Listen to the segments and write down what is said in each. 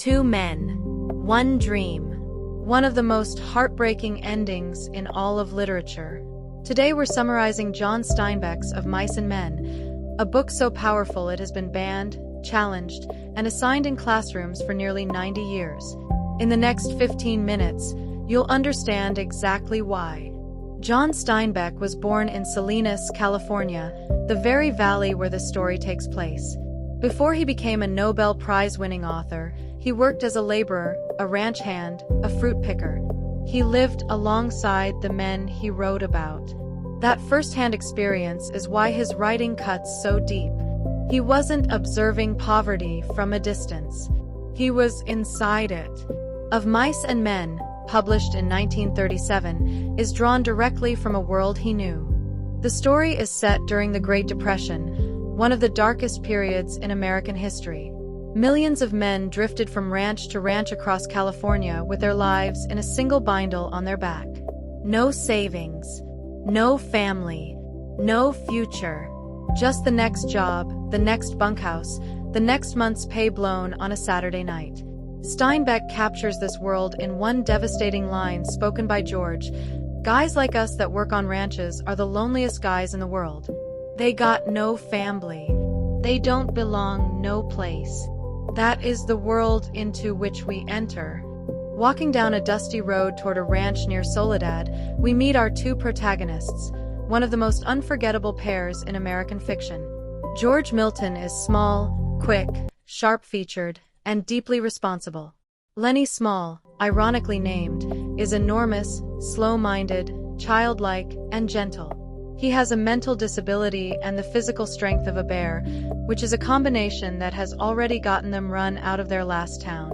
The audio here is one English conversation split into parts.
Two men, one dream. One of the most heartbreaking endings in all of literature. Today we're summarizing John Steinbeck's Of Mice and Men, a book so powerful it has been banned, challenged, and assigned in classrooms for nearly 90 years. In the next 15 minutes, you'll understand exactly why. John Steinbeck was born in Salinas, California, the very valley where the story takes place. Before he became a Nobel Prize-winning author, he worked as a laborer, a ranch hand, a fruit picker. He lived alongside the men he wrote about. That first-hand experience is why his writing cuts so deep. He wasn't observing poverty from a distance. He was inside it. Of Mice and Men, published in 1937, is drawn directly from a world he knew. The story is set during the Great Depression, one of the darkest periods in American history. Millions of men drifted from ranch to ranch across California with their lives in a single bindle on their back. No savings, no family, no future. Just the next job, the next bunkhouse, the next month's pay blown on a Saturday night. Steinbeck captures this world in one devastating line spoken by George. Guys like us that work on ranches are the loneliest guys in the world. They got no family. They don't belong no place. That is the world into which we enter. Walking down a dusty road toward a ranch near Soledad, we meet our two protagonists, one of the most unforgettable pairs in American fiction. George Milton is small, quick, sharp-featured, and deeply responsible. Lennie Small, ironically named, is enormous, slow-minded, childlike, and gentle. He has a mental disability and the physical strength of a bear, which is a combination that has already gotten them run out of their last town.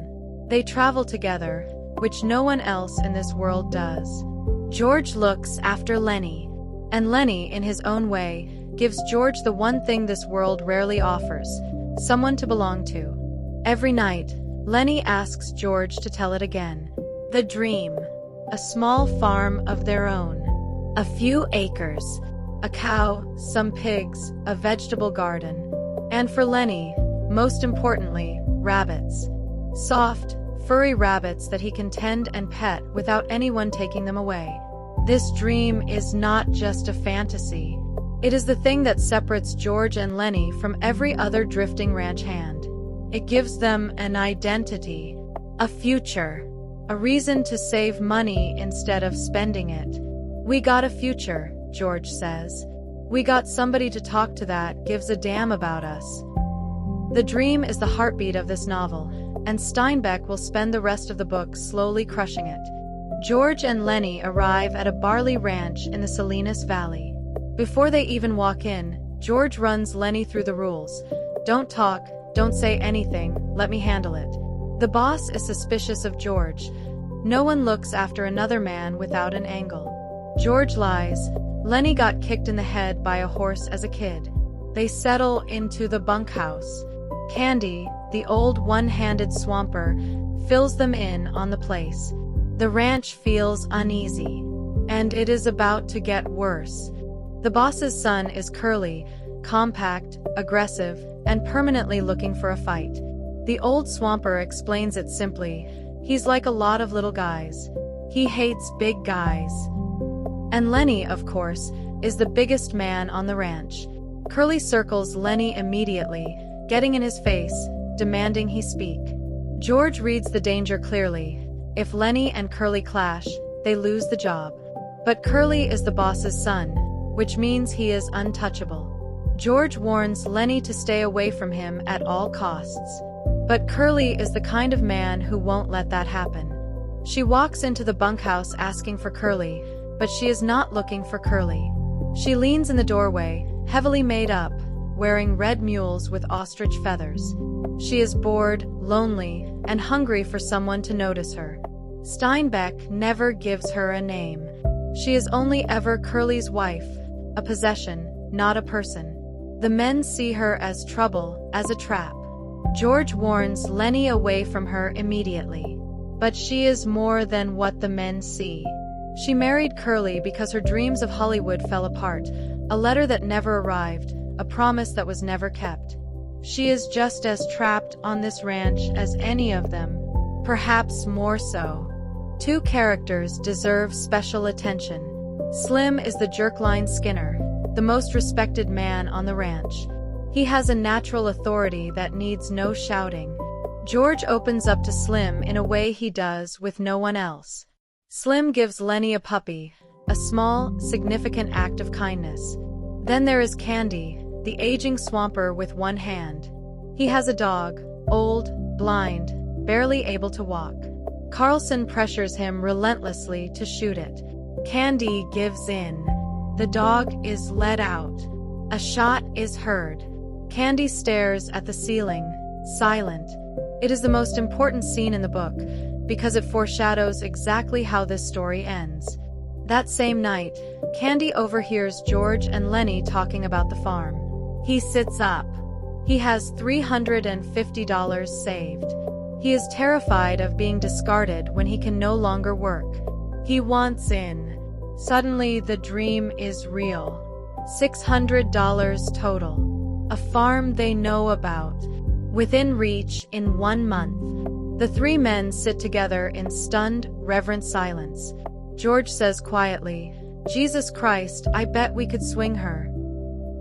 They travel together, which no one else in this world does. George looks after Lennie, and Lennie, in his own way, gives George the one thing this world rarely offers: someone to belong to. Every night, Lennie asks George to tell it again. The dream. A small farm of their own. A few acres. A cow, some pigs, a vegetable garden. And for Lennie, most importantly, rabbits. Soft, furry rabbits that he can tend and pet without anyone taking them away. This dream is not just a fantasy. It is the thing that separates George and Lennie from every other drifting ranch hand. It gives them an identity, a future, a reason to save money instead of spending it. We got a future, George says. We got somebody to talk to that gives a damn about us. The dream is the heartbeat of this novel, and Steinbeck will spend the rest of the book slowly crushing it. George and Lennie arrive at a barley ranch in the Salinas Valley. Before they even walk in, George runs Lennie through the rules. Don't talk, don't say anything, let me handle it. The boss is suspicious of George. No one looks after another man without an angle. George lies. Lennie got kicked in the head by a horse as a kid. They settle into the bunkhouse. Candy, the old one-handed swamper, fills them in on the place. The ranch feels uneasy. And it is about to get worse. The boss's son is curly, compact, aggressive, and permanently looking for a fight. The old swamper explains it simply. He's like a lot of little guys. He hates big guys. And Lennie, of course, is the biggest man on the ranch. Curly circles Lennie immediately, getting in his face, demanding he speak. George reads the danger clearly. If Lennie and Curly clash, they lose the job. But Curly is the boss's son, which means he is untouchable. George warns Lennie to stay away from him at all costs. But Curly is the kind of man who won't let that happen. She walks into the bunkhouse asking for Curly, but she is not looking for Curly. She leans in the doorway, heavily made up, wearing red mules with ostrich feathers. She is bored, lonely, and hungry for someone to notice her. Steinbeck never gives her a name. She is only ever Curly's wife, a possession, not a person. The men see her as trouble, as a trap. George warns Lennie away from her immediately. But she is more than what the men see. She married Curly because her dreams of Hollywood fell apart, a letter that never arrived, a promise that was never kept. She is just as trapped on this ranch as any of them, perhaps more so. Two characters deserve special attention. Slim is the jerkline Skinner, the most respected man on the ranch. He has a natural authority that needs no shouting. George opens up to Slim in a way he does with no one else. Slim gives Lennie a puppy, a small, significant act of kindness. Then there is Candy, the aging swamper with one hand. He has a dog, old, blind, barely able to walk. Carlson pressures him relentlessly to shoot it. Candy gives in. The dog is let out. A shot is heard. Candy stares at the ceiling, silent. It is the most important scene in the book, because it foreshadows exactly how this story ends. That same night, Candy overhears George and Lennie talking about the farm. He sits up. He has $350 saved. He is terrified of being discarded when he can no longer work. He wants in. Suddenly, the dream is real. $600 total. A farm they know about. Within reach in 1 month. The three men sit together in stunned, reverent silence. George says quietly, "Jesus Christ, I bet we could swing her."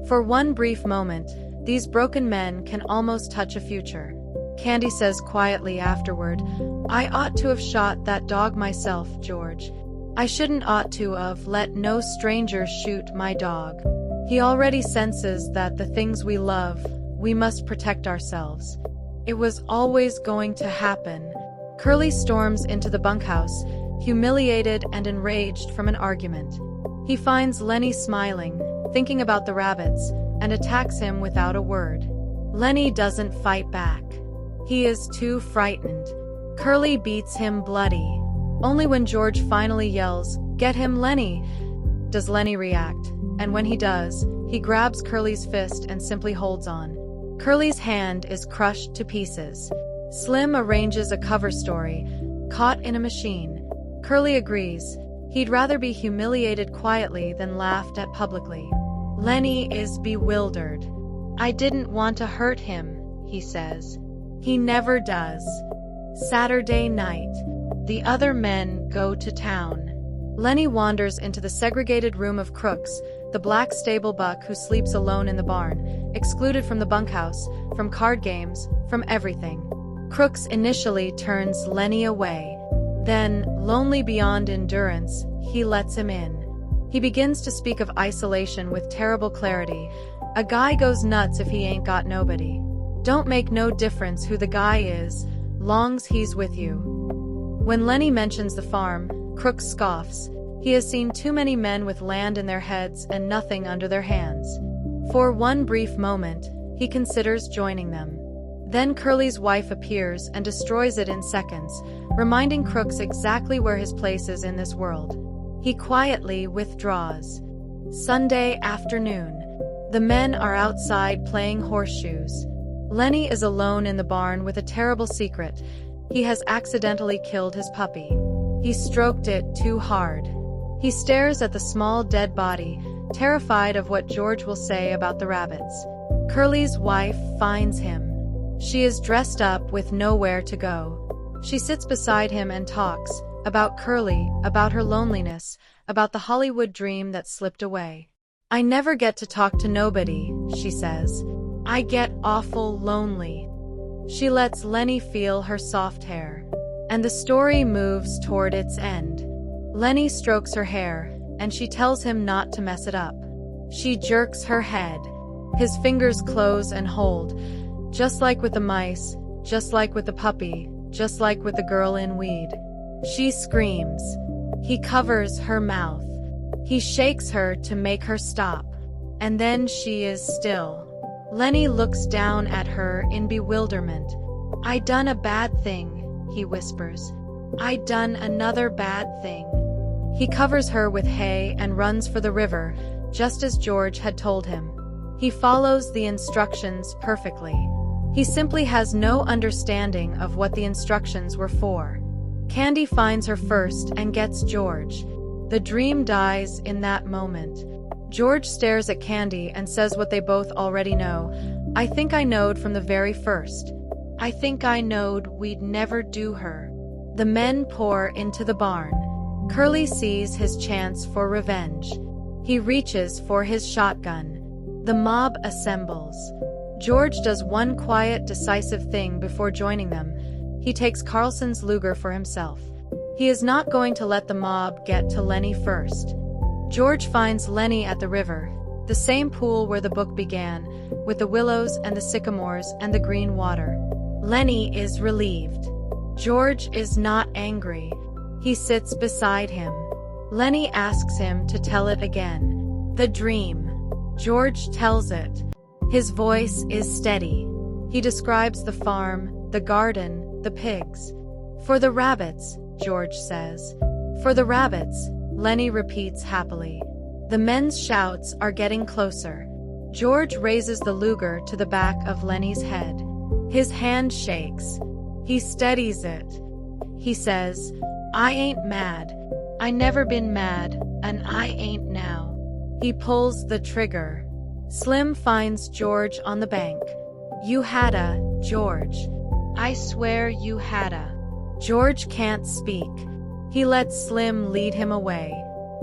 For one brief moment, these broken men can almost touch a future. Candy says quietly afterward, "I ought to have shot that dog myself, George. I shouldn't ought to have let no stranger shoot my dog. He already senses that the things we love, we must protect ourselves. It was always going to happen." Curley storms into the bunkhouse, humiliated and enraged from an argument. He finds Lennie smiling, thinking about the rabbits, and attacks him without a word. Lennie doesn't fight back. He is too frightened. Curley beats him bloody. Only when George finally yells, "Get him, Lennie!" does Lennie react, and when he does, he grabs Curley's fist and simply holds on. Curley's hand is crushed to pieces. Slim arranges a cover story, "Caught in a Machine." Curley agrees. He'd rather be humiliated quietly than laughed at publicly. Lennie is bewildered. "I didn't want to hurt him," he says. He never does. Saturday night. The other men go to town. Lennie wanders into the segregated room of Crooks, the black stable buck who sleeps alone in the barn, excluded from the bunkhouse, from card games, from everything. Crooks initially turns Lennie away. Then, lonely beyond endurance, he lets him in. He begins to speak of isolation with terrible clarity. "A guy goes nuts if he ain't got nobody. Don't make no difference who the guy is, long's he's with you." When Lennie mentions the farm, Crooks scoffs. He has seen too many men with land in their heads and nothing under their hands. For one brief moment, he considers joining them. Then Curley's wife appears and destroys it in seconds, reminding Crooks exactly where his place is in this world. He quietly withdraws. Sunday afternoon. The men are outside playing horseshoes. Lennie is alone in the barn with a terrible secret. He has accidentally killed his puppy. He stroked it too hard. He stares at the small dead body, terrified of what George will say about the rabbits. Curley's wife finds him. She is dressed up with nowhere to go. She sits beside him and talks, about Curley, about her loneliness, about the Hollywood dream that slipped away. "I never get to talk to nobody," she says. "I get awful lonely." She lets Lennie feel her soft hair. And the story moves toward its end. Lennie strokes her hair, and she tells him not to mess it up. She jerks her head. His fingers close and hold, just like with the mice, just like with the puppy, just like with the girl in weed. She screams. He covers her mouth. He shakes her to make her stop. And then she is still. Lennie looks down at her in bewilderment. "I done a bad thing," he whispers. "I done another bad thing." He covers her with hay and runs for the river, just as George had told him. He follows the instructions perfectly. He simply has no understanding of what the instructions were for. Candy finds her first and gets George. The dream dies in that moment. George stares at Candy and says what they both already know. I think I knowed from the very first. I think I knowed we'd never do her. The men pour into the barn. Curley sees his chance for revenge. He reaches for his shotgun. The mob assembles. George does one quiet, decisive thing before joining them. He takes Carlson's Luger for himself. He is not going to let the mob get to Lennie first. George finds Lennie at the river, the same pool where the book began, with the willows and the sycamores and the green water. Lennie is relieved. George is not angry. He sits beside him. Lennie asks him to tell it again. The dream. George tells it. His voice is steady. He describes the farm, the garden, the pigs. For the rabbits, George says. For the rabbits, Lennie repeats happily. The men's shouts are getting closer. George raises the Luger to the back of Lennie's head. His hand shakes. He steadies it. He says, I ain't mad. I never been mad, and I ain't now. He pulls the trigger. Slim finds George on the bank. You hadda, George. I swear you hadda. George can't speak. He lets Slim lead him away.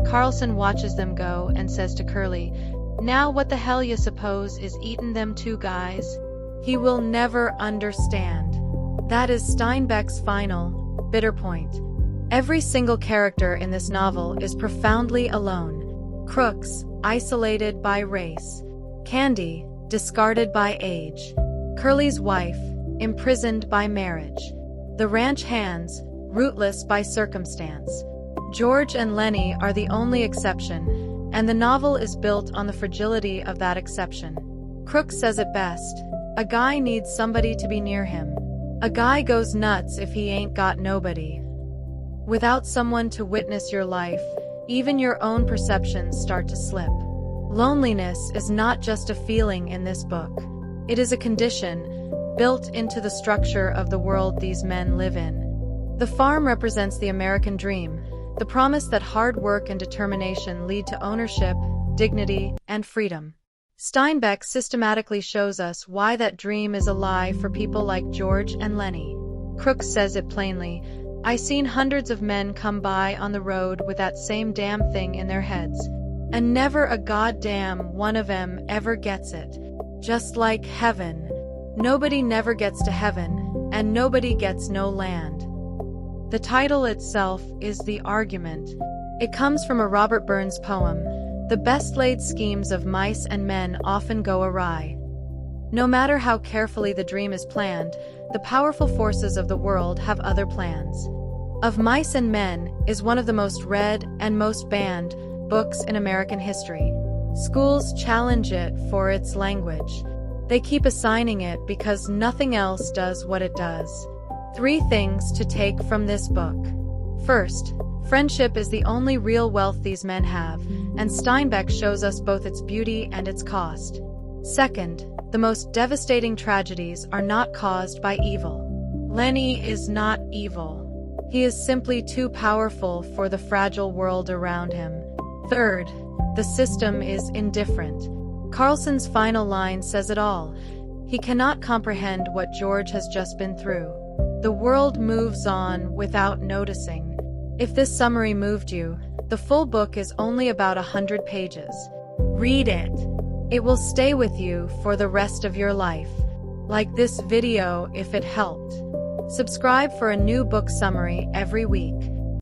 Carlson watches them go and says to Curley, Now what the hell you suppose is eatin' them two guys? He will never understand. That is Steinbeck's final, bitter point. Every single character in this novel is profoundly alone. Crooks, isolated by race. Candy, discarded by age. Curley's wife, imprisoned by marriage. The ranch hands, rootless by circumstance. George and Lennie are the only exception, and the novel is built on the fragility of that exception. Crooks says it best. A guy needs somebody to be near him. A guy goes nuts if he ain't got nobody. Without someone to witness your life, even your own perceptions start to slip. Loneliness is not just a feeling in this book. It is a condition, built into the structure of the world these men live in. The farm represents the American dream, the promise that hard work and determination lead to ownership, dignity, and freedom. Steinbeck systematically shows us why that dream is a lie for people like George and Lennie. Crooks says it plainly, I seen hundreds of men come by on the road with that same damn thing in their heads. And never a goddamn one of 'em ever gets it. Just like heaven. Nobody never gets to heaven, and nobody gets no land. The title itself is the argument. It comes from a Robert Burns poem. The best laid schemes of mice and men often go awry. No matter how carefully the dream is planned, the powerful forces of the world have other plans. Of Mice and Men is one of the most read and most banned books in American history. Schools challenge it for its language. They keep assigning it because nothing else does what it does. 3 things to take from this book. First, friendship is the only real wealth these men have, and Steinbeck shows us both its beauty and its cost. Second, the most devastating tragedies are not caused by evil. Lennie is not evil. He is simply too powerful for the fragile world around him. Third, the system is indifferent. Carlson's final line says it all. He cannot comprehend what George has just been through. The world moves on without noticing. If this summary moved you, the full book is only about 100 pages. Read it. It will stay with you for the rest of your life. Like this video if it helped. Subscribe for a new book summary every week.